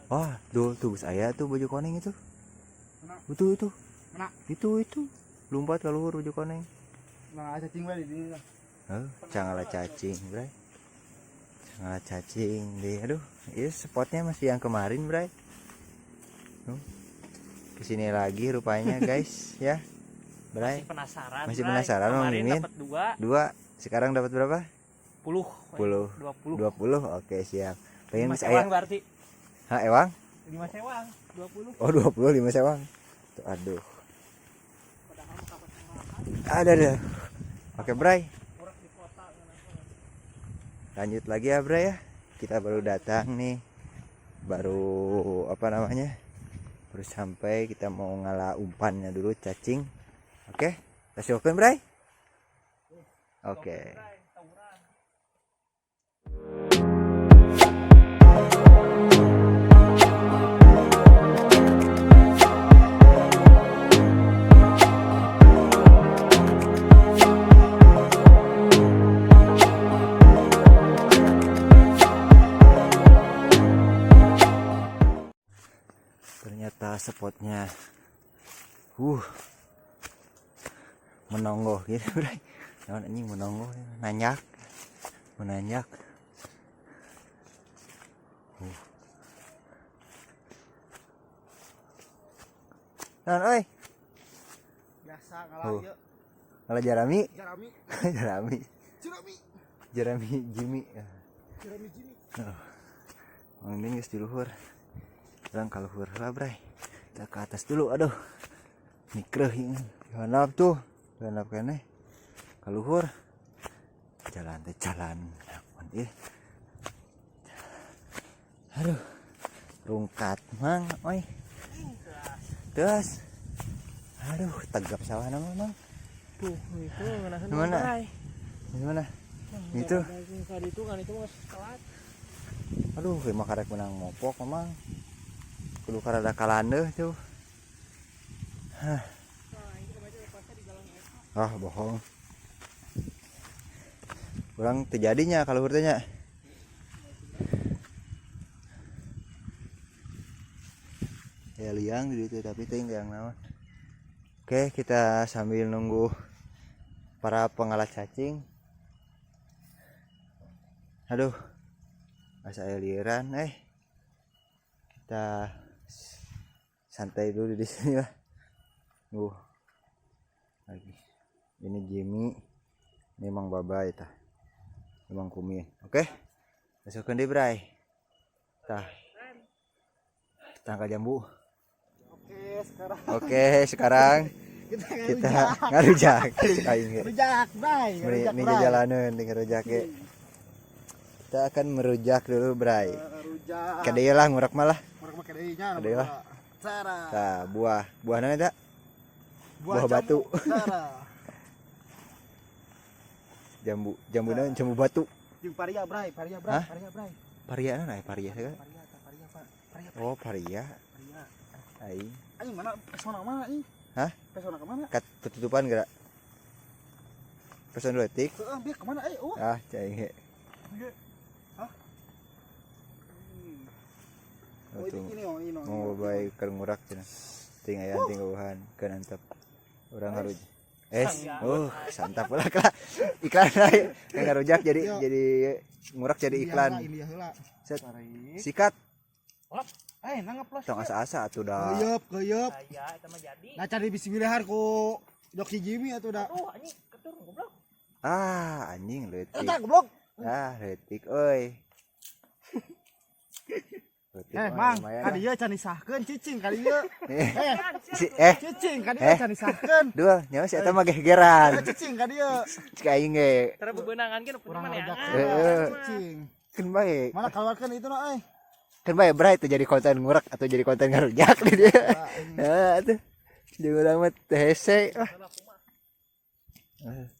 Wah, tuh saya tuh baju koneng itu. Mana? Itu. Mana? Itu. Lompat ke luhur baju koneng. Nah, cacing bae di sini lah. Janganlah cacing, Bray. Janganlah cacing deh. Aduh, ini spotnya masih yang kemarin, Bray. Kesini lagi rupanya, guys, ya. Bray. Masih penasaran, Bang Mimin. Dapat 2. Sekarang dapat berapa? 10. 20. Oke, siap. Pengen 5 saya. sewang berarti. Hah, ewang? 5 sewang, 20. Oh, 25 sewang. Tuh, aduh. Ada. Oke, Bray. Lanjut lagi ya, Bray ya. Kita baru datang nih. Baru baru sampai, kita mau ngalah umpannya dulu cacing. Oke. Let's go, Bray. Oke. Ternyata spotnya menonggoh gitu, Bray. Jangan anjing menonggoh, menanjak. Nah, oi. Biasa ngalah ieu. Kalau Jerami. Jerami. Jerami Jimmy. Jerami Jimmy. Mang Min geus di luhur. Urang ka luhur lah, Bray. Kita ke atas dulu. Aduh. Mikreuh ieu. Handap tuh. Handap keneh. Ka luhur. Jalan. Ieu. Aduh. Rungkat mang, oi. Terus. Aduh, tegap sawah nama, Mang. Tuh, itu ngeunaheun Mana? Bray. Di mana? Itu. Itu kan itu mah telat. Aduh, mah karek menang mopok, Mang. Kudu karada kalandeuh tuh. Bohong. Urang teu jadinya kalau luhur teh nya. Ya liang di ditu tapi teh yang naon. Oke, kita sambil nunggu para pengalah cacing. Aduh. Asa liuran, kita santai dulu di sini lah. Lagi. Ini Jimmy. Ini Mang Baba eta. Mang Kumi. Oke. Masukkeun deui, Bray. Tah. Tangka jambu. Oke, sekarang kita ngarujak. Rujak, Bray. Ini jalaneun di ngarujak ge. Kita akan merujak dulu, Bray. Rujak. Kadeu lah ngurak malah. Ngurak mah kadeunya. Kadeu lah. Cara. Tah, buah naon eta? Buah batu. Jambu naon? Jambu batu. Jeung paria, Bray. Hah? Paria naon aya paria segala? Paria, Pak. Oh, paria. Aing. Aing mana pesona mana ih? Hah? Pesona ke mana? Ketutupan geura. Pesan 2 detik. Heeh, biar ke mana ih? Oh. Ah, cai ge. Hah? Ini. Mau bae keur ngurak cenah. Ting aya tingguhan keun antep. Urang harus santap lah kah. Iklan lain. Ngarujak jadi ngurak jadi iklan. Set. Sikat. Nangaplos. Tong asa-asa atuh da. Geuyeub. Aya eta mah jadi. Nah cari bisi bilihar ku Joki Jimmy atuh da. Aduh anjing ketur goblok. Anjing leutik. Eta goblok. Leutik euy. Mang, kadi ieu can disahkeun cicing kadi ieu. Cicing kadi ieu can disahkeun. Duh, nyawa si eta mah gegeran. Cicing kadi ieu. Cik aing ge. Tara bebeunangan ge nu Urang mana rojak cicing. Kan bae. Mana keluarkan itu na euy. Kan bae Bray teh jadi konten ngurak atau jadi konten ngarujak di dia. Nah, atuh. Jeung urang mah teh hese.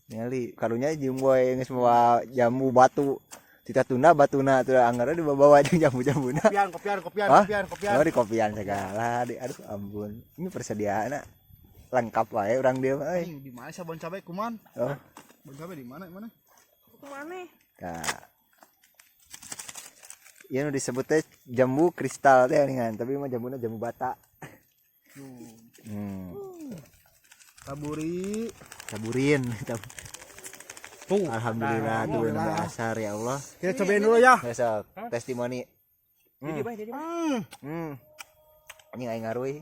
Ningali karunya jeung boy geus mawa jambu batu. Tita tunda batuna tuh anggarna dibawa jeung jambu-jambuna. Kopian. Oh, di kopian segala. Aduh ampun. Ini persediaanna lengkap wae urang dia mah euy. Di mana sabon cabai kuman? Oh. Bon cabai di mana? Kumane? Nah. Ieu nu disebutnya jambu kristal teh ningan, tapi mah jambuna jambu bata. Taburi. Saburin. Tuh. Alhamdulillah tuh udah nambah asar ya Allah. Kita cobain dulu ya. Besok testimoni. Jadi bae, jadi bae. Anjing aing ngaruy.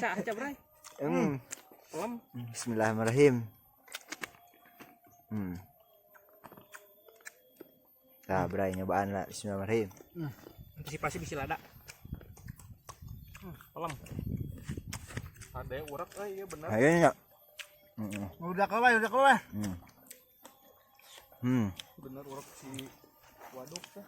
Aca bray. Lem. Bismillahirrahmanirrahim. Nah, bray nyobaan lah. Bismillahirrahmanirrahim. Antisipasi bisi lada. Lem. Ada urat iya bener. Ayo nya. Udah keluar. Bener urat si waduk teh.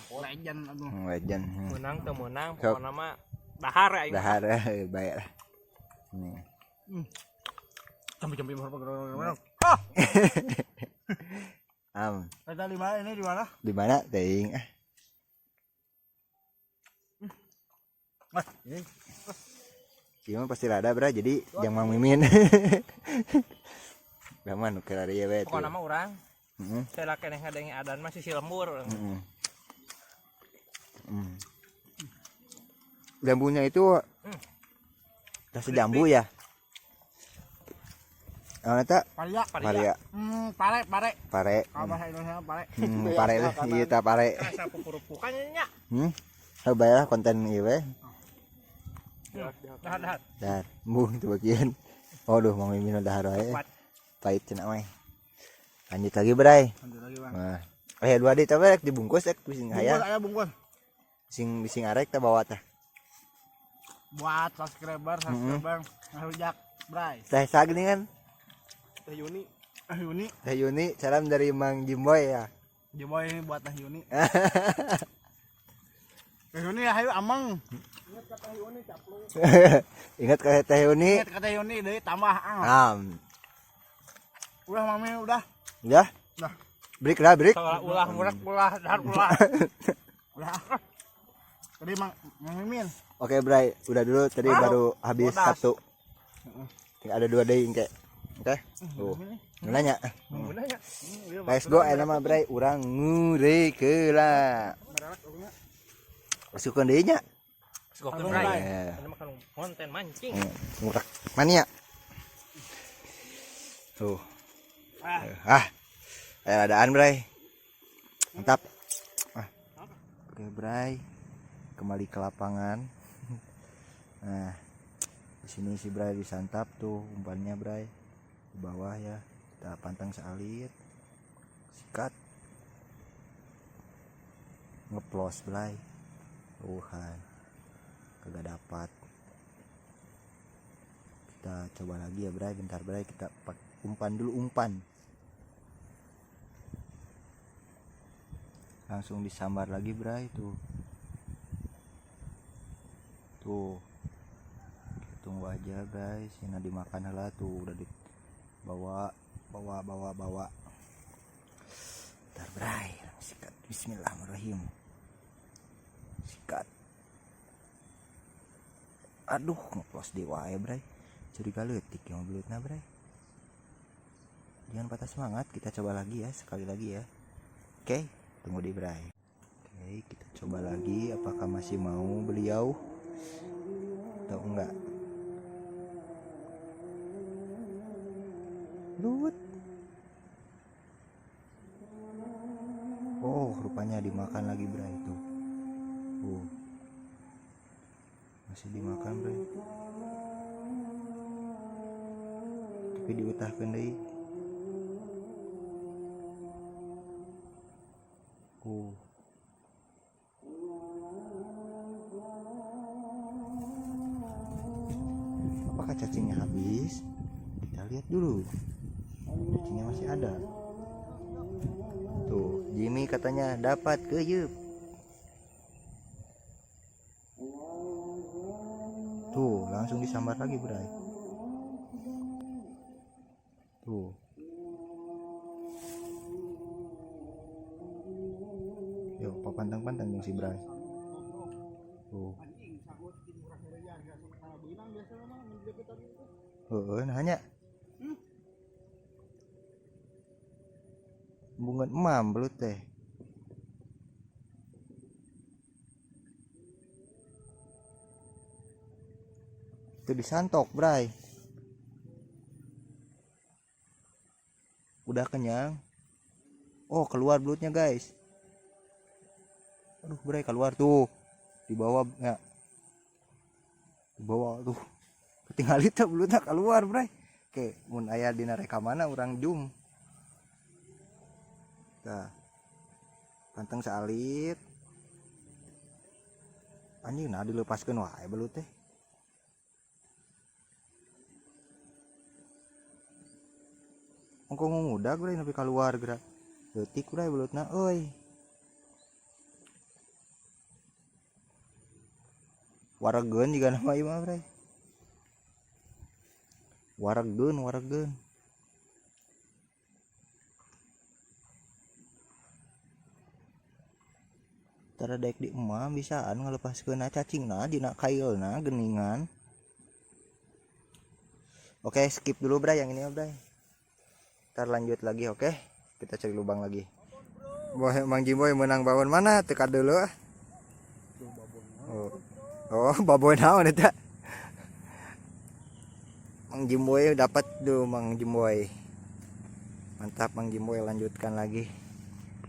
Legend aduh. Legend. Menang teu menang pokona mah dahar aing. Dahar bae lah. Campi-campi berapa. Kita di mana ini di mana? Di mana teuing Ini. Cuma pasti rada bra jadi jangan Mang Mimin. Gaman ukir ari we. Pokona mah urang. Saya keneh ngadenge adan mah sisi lembur. Jambunya itu rasa jambu ya. Eta Paria. Maria. Pare. Pare. Kalau bahasa Indonesia pare. Pare lah ieu tah pare. Asa pupurupukannya nya. Bae lah konten ieu we. Dahar. Dar, mung teu bagian. Aduh, Mang Mimin udah wae. Pahit cenah mah. Lanjut lagi, Bray. Lanjut lagi, Bang. Nah, dua di teh rek dibungkus rek bising hayang. Bungkus. Bising arek teh bawa teh. Buat subscriber, ngarujak, Bray. Teh sageuning kan. Teh Yuni. Yuni. Teh Yuni, salam dari Mang Jimboy ya. Jeboy ini buat Teh Yuni. Teh Yuni ayo amang. Ingat ke Teh Yuni. Ingat kata Yuni deui tambah Udah Mami udah. Ya. Udah. Break lah, break. Ulah dahar ulah. Udah. Tadi Mang Mimin. Oke, Bray, udah dulu tadi baru habis satu. Tinggal ada 2 deui engke. Oke. Tuh. Nanya. Benernya. Guys, go aya nama Bray urang ngurekeula. Masukeun deui nya. Sugokeun bray. Anu mah kan konten mancing. Ngurak mania. Tuh. Ayo adaan Bray. Mantap. Oke, Bray. Kembali ke lapangan. Nah, di sini si Bray disantap tuh umpannya Bray. Di bawah ya. Kita pantang sealit. Sikat. Ngeplos Bray. Tuhan. Kagak dapat. Kita coba lagi ya Bray. Bentar Bray, kita umpan dulu umpan. Langsung disambar lagi Bray tuh. Tuh. Kita tunggu aja guys. Ini dimakan lah tuh udah dibawa bawa. Bentar Bray. Sikat. Bismillahirrahmanirrahim. Sikat. Aduh, ngeplos di wae Bray. Curiga leutik yang beulutna Bray. Jangan patah semangat, kita coba lagi ya, sekali lagi ya. Oke, tunggu di Bray. Oke, kita coba lagi apakah masih mau beliau atau enggak. Lut. Oh, rupanya dimakan lagi Bray itu. Masih dimakan Bray. Tapi diutahkeun deui. Apakah cacingnya habis? Kita lihat dulu. Cacingnya masih ada. Tuh, Jimmy katanya dapat keyeup. Tuh, langsung disambar lagi, Bray. Tuh. Yo, pantang-pantang yang si Bray. Tuh. Nanya. bunga emam belut teh. Itu disantok, Bray. Udah kenyang. Oh, keluar belutnya, guys. Aduh, Bray, keluar tuh. Di bawah ya. Di bawah tuh. Ketinggal itu belutnya keluar, Bray. Oke, mun aya dina rekamana urang zoom. Tah. Panteng salit. Anjing nah dilepaskeun wae belut teh. Ongko ngudag Bray nepi keluar geura. Leutik Bray belutna euy. Warageun juga nama ieu mah Bray. Warageun. Tara daek di emah bisaan ngalepaskeun cacingna dina kailna geuningan. Oke, skip dulu Bray yang ini Bray. Ntar lanjut lagi, oke? Kita cari lubang lagi. Boy, Mang Jimboy menang babon mana? Teka dulu ah. Oh, babon naon eta? Mang Jimboy dapat tuh Mang Jimboy. Mantap Mang Jimboy, lanjutkan lagi.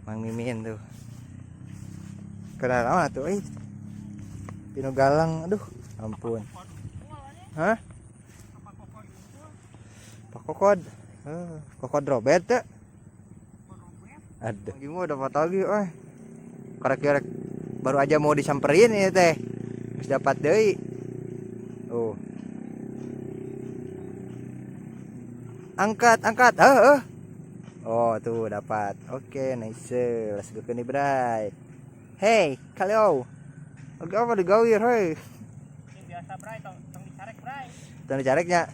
Mang Mimin tuh. Kenal naon atuh euy? Pino galang, aduh, ampun. Hah? Pak Kokod. Kokod Robert teh. Aduh, gimana dapat lagi Korek-korek baru aja mau disamperin ya teh. Terus dapat deui. Oh. Angkat. Oh, tuh dapat. Oke, nice. Let's go nih, Bray. Hey, kalau. Oke, apa digawir, heuy? Ini biasa, Bray, tong dicarek, Bray. Tong dicareknya.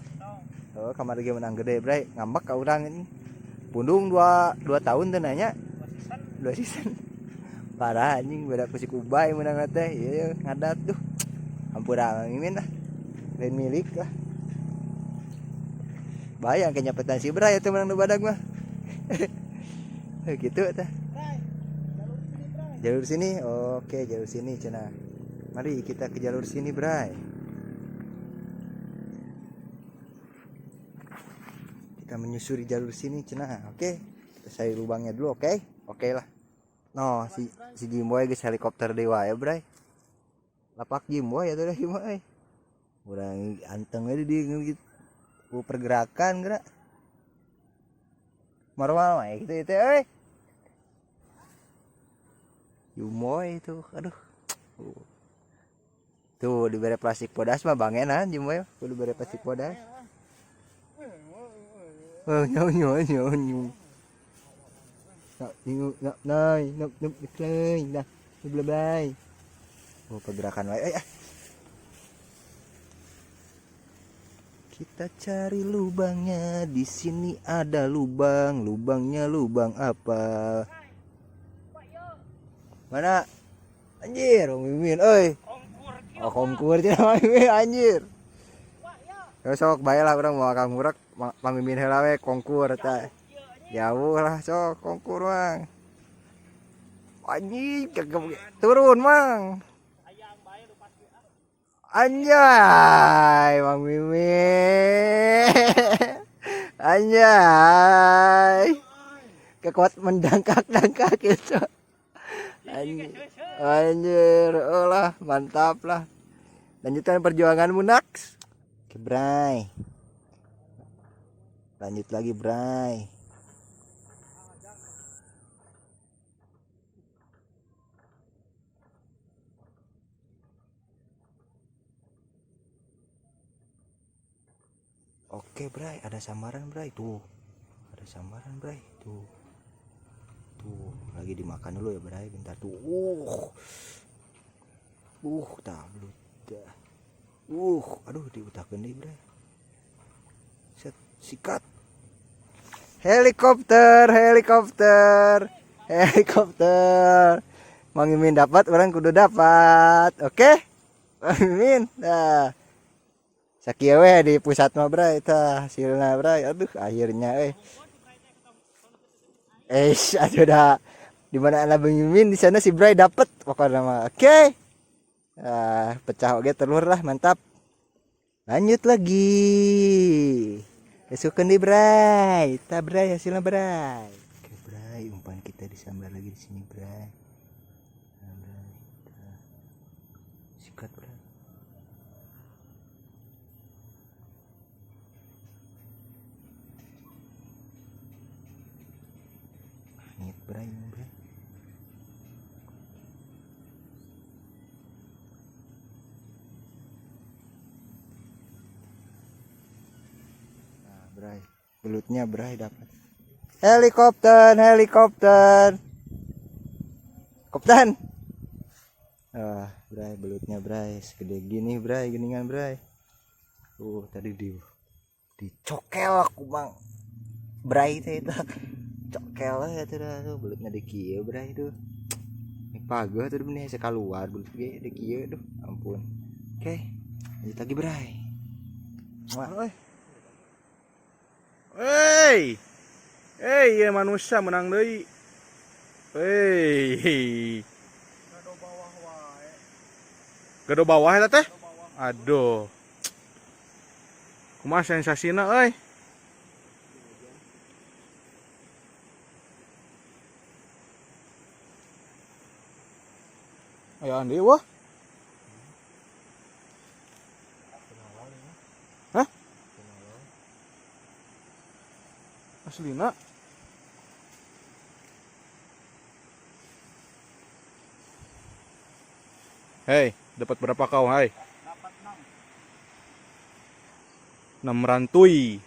Oh, kamar lagi menang gede, Bray. Ngambek ka urang ini. Pundung 2 tahun teh nanya. 2 season. Parah anjing, beda ku si Kubay menang teh. Ieu ngadat tuh. Hampura mimin lah. Lain milik lah. Bayang ke nyapetan si Bray atuh menang nu badag mah. Gitu teh. Jalur sini. Oke, jalur sini cenah. Mari kita ke jalur sini, Bray. Kita menyusuri jalur sini cenah. Oke. Kita cari lubangnya dulu, oke? Oke lah. No, si Jimboy geus helikopter dewa ya, Bray. Lapak Jimboy atuh Jimboy. Urang anteng we di gitu. Pergerakan geura. Normal mah gitu itu euy. Jimboy itu, aduh. Tuh dibere plastik podas mah bangenan Jimboy, kudu bere plastik podas. Oh, nyu. Oh, pergerakan wae. Kita cari lubangnya. Di sini ada lubang. Lubangnya lubang apa? Mana? Anjir, Mimin euy. Oh, kongkur cenah Mimin anjir. Ya sok bae lah urang mau Kang Murek pamimpin heula we kongkur teh. Jauh lah sok kongkur Mang. Anjing turun Mang. Anjay, Mang Mimin. Anjay. Kekuat mendangkak-dangkak gitu. Anjir, lah mantap lah. Lanjutkan perjuanganmu Naks. Oke, Bray. Lanjut lagi, Bray. Oke, Bray, ada samaran, Bray. Tuh. Ada samaran, Bray. Tuh. Tuh, lagi dimakan dulu ya, Bray. Bentar tuh. Tablut dah. Aduh diutakeun deui, Bray. Set, sikat. Helikopter. Mang Mimin dapat, orang kudu dapat. Oke? Mang Mimin. Nah. Sakieu we di pusat mah, Bray, tah hasilna, Bray. Aduh, akhirnya Aduh dah. Di mana anak Bang Mimin di sana si Bray dapat pokoknya mah. Oke. Pecah oke telur lah, mantap. Lanjut lagi. Masukkan di Bray. Ta Bray hasilnya Bray. Oke Bray, umpan kita disambar lagi di sini Bray. Nah, Bray. Sikat Bray. Langit Bray, Bray. Bray, belutnya Bray dapat. Helikopter, helikopter. Kapten. Bray, belutnya Bray segede gini Bray, geningan Bray. Tadi dicokel aku Bang. Bray itu cokel ya tuh belutnya di kieu Bray itu. Ini pagah tuh benih sekaluar belut ge di kieu tuh. Ampun. Oke, lanjut lagi Bray. Wah, Hei, ya manusia menang deui. Hei, gado bawah eta teh. Aduh, kumaha sensasina euy. Ayo Andi wah. Hah? Aslina. Hei, dapat berapa kau, hai? Dapat 6 rantui.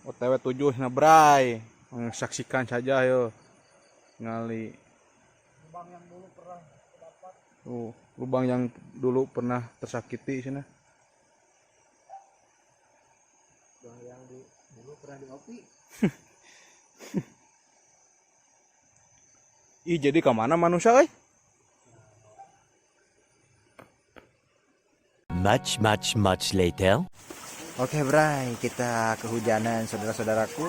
OTW 7 na Bray. Saksikan saja yo. Ngali. Lubang yang dulu pernah tersakiti sini. yang dulu pernah diopi. Ih, jadi ke mana manusia euy? Much later. Oke Bray, kita kehujanan saudara-saudaraku.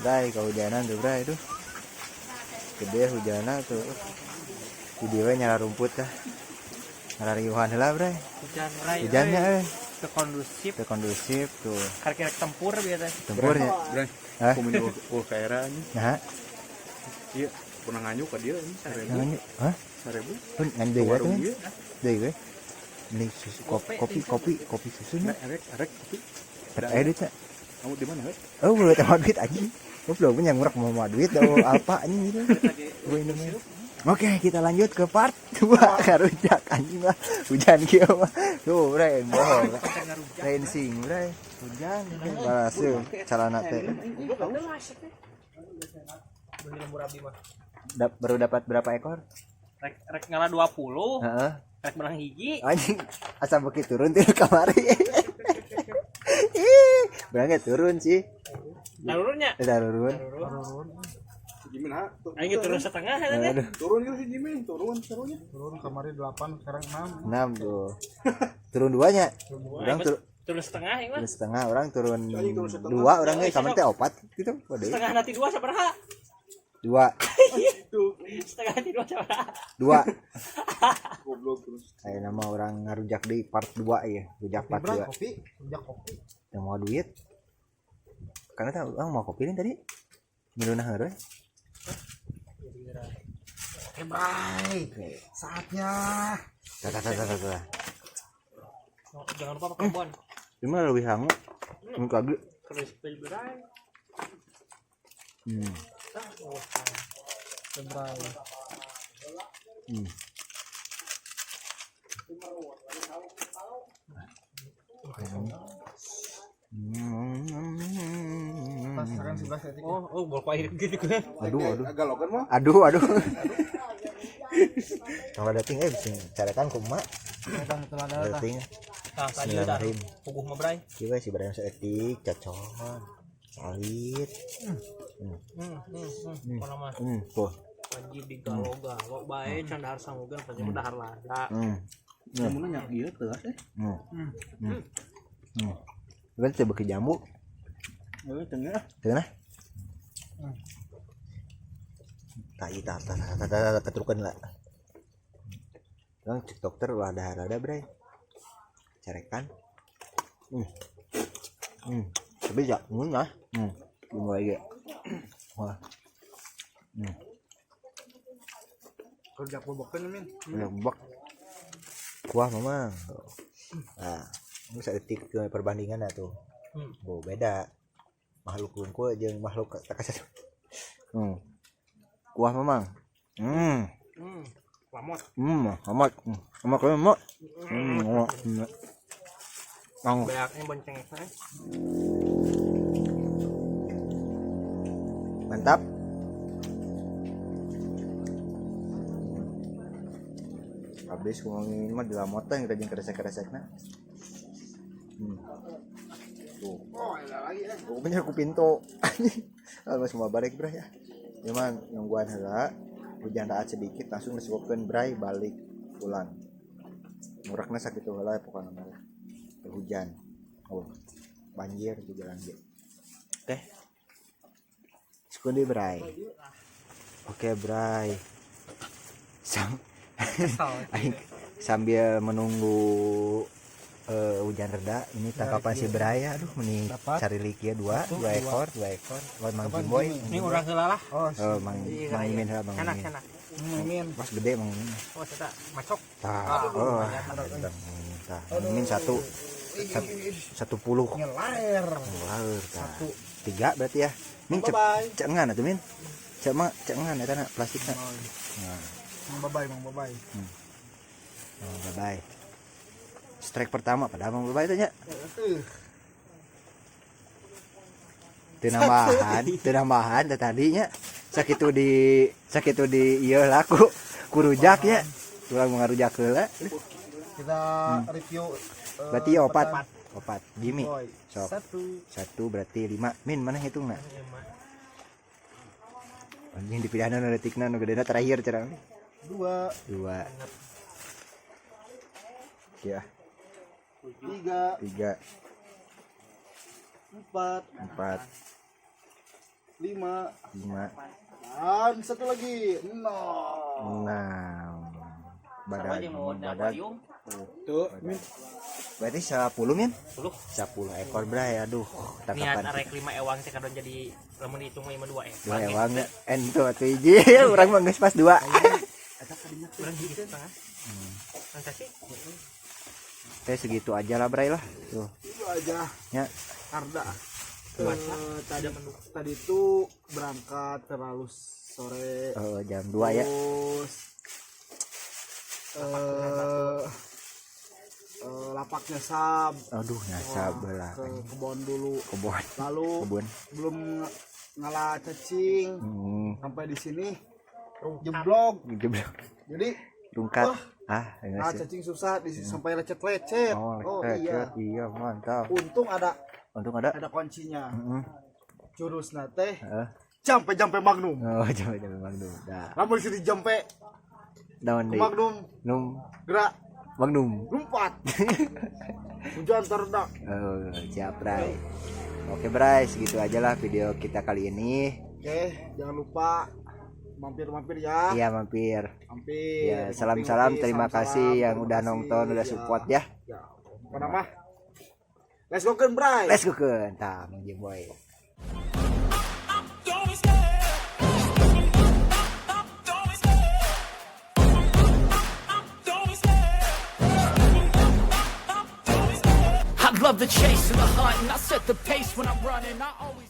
Bray, kehujanan tuh Bray itu. Gede hujanan tuh. Di dieu nyala rumput tah. Ngarariuhan heula Bray. Hujan Bray. Hujannya Kondusif tuh. karek tempur biasa. Tempurnya. Bray. Hah? Komin kaera ini. Nah, Iya, pernah nganyuk ka dia ini 1000. namanya hah? 1000. Pun ngandei ya tuh. Iya. Deui we. Ini susu kopi susu nih. Arek kopi. Duit ya. Kamu di mana, heuy? Oh, boleh tahu duit anjing. Goblok punya ngurak mau duit daw apa anjing gitu. Gue ini. Oke, kita lanjut ke part 2 karujak anjing lah. Hujan kieu mah. Tuh, Bray, bohong. Lain sing, Bray. Hujan. Balasu calana teh. Bener lembur abdi mah. Baru dapat berapa ekor? Rek ngalah 20. Heeh. Rek menang hiji. Anjing, asa beuki turun ti kamari. Ih, berangkat turun sih. Tarurunnya. Turun. Jimin ha? Aing turun setengah eta teh. Aduh, Turun gitu si Jimin, turun serunya. Turun kamari 8 sekarang 6. 6 tuh. Turun duanya. Orang Turun setengah aing mah. turun setengah, orang turun 2, orang ge kamar teh 4 gitu. Waduh. Setengah nanti 2 sabaraha? 2. Setengah nanti 2 sabaraha? 2. Goblok terus. Kayak nama orang ngarujak di part 2 ya. Rujak part 2. Kopi, rujak kopi. Yang mau duit. Karena tahu orang mau kopi nih tadi. Miluna heureun. Oke, Bray. Saatnya. Tah. Jangan lupa pakai bon. Cuma lebih hangu. Ini kagak. Crispy Bray. Bray. Sekarang 11 detik. Oh, bol air gitu kan. Aduh. Agak logan mah. Aduh. Kalau dating bisa carekan kumaha. Sekarang setelah ada Dating. Tah tadi udah Bismillahirrahmanirrahim. puguh mah Bray. Kieu si barang saeutik cocok. Salit. Mana mah Tuh. wajib digalo-galo bae can dahar sangugan pasti dahar lada. Namun nyak ieu teuas Kan teh beuki jambu. Tengah. Tengah. Tak keturukan lah. Yang cek dokter ada bray. Carekan. Tapi ya, ya. Dimulai ya. Wah. Kerja bobokan min. Lembek. Kuah memang. Nah, ini saya detik ke perbandingan tuh. Oh, beda. Makhluk lungku jeung makhluk kasar. Kuah memang. Lamot. Amat. Amat kan mak. Beaknya bonceng ekna. Mantap. Habis ngomongin mah di lamot teh kita jeung kresek-kresekna. Tuh. Oh, ada lagi Pokoknya aku pintu. Kalau semua balik bray ya. Cuman nungguan heula hujan daat sedikit langsung disebabkan bray balik pulang. Murakna sakitu heula pokokna mah. Hujan. Oh. Banjir di jalan ge. Teh. Sekundi bray. Oke bray. Aing sambil menunggu hujan reda ini tangkapan si Braya aduh mending cari likia dua ekor buat Mang Jimboy Ini urang heula lah. Mang Mimin lah Mang Mimin Mimin. pas gede Mang Mimin Oh, eta macok. Mang Mimin 10 Ngelair. lahir tiga berarti ya Min cek ngan atuh Min cek ngan eta plastikna Mang Babay. Bye bye. Strike pertama pada Mang Babay tanya. Teu nambahan tadinya sakitu di ieu laku kurujak ya. Tulang ngarujak heula. Kita review Berarti opat. Jimmy. Boy. Sok. 1 1 berarti 5. Min mana hitungna? Anjing dipidana nu detikna nu gedena terakhir cerang. 2 Ya, 3 3 4 4 5 5 dan satu lagi 6. 6 badak Tuh, berarti 10 Min 10. 10 ekor bray aduh Niat tangkapan arek 5 ewang teh kadon jadi lamun dihitung mah 2 dua ewang ento atuh hiji urang mah geus pas 2 Urang hiji setengah. Angka sih. teh segitu aja lah bray lah tuh Itu aja ya Arda. Tadi itu berangkat terlalu sore. jam 2 ya Terus lapaknya sab. aduh nyasab belah Ke kebon dulu. kebun Lalu kebun belum ngalah cacing. Sampai di sini jeblok. jeblok Jadi rungkat ngalah enggak sih cacing susah sampai lecet-lecet. Iya. iya mantap Untung ada kuncinya. Jurus nate jampe magnum. Jampe magnum dah Lamun sini jampe daun deui magnum gerak magnum lompat. Hujan teredak. Siap bray. Oke bray, segitu aja lah video kita kali ini. Oke, jangan lupa mampir ya. Iya mampir. Ya, salam Ngopi-ngopi, terima kasih yang terima udah kasih, nonton, udah ya. support ya. Apa nama? Let's go kan, Bray. Let's go ke Mang Jimboy. I love the chase and the hunt, and I set the pace when I'm running. I always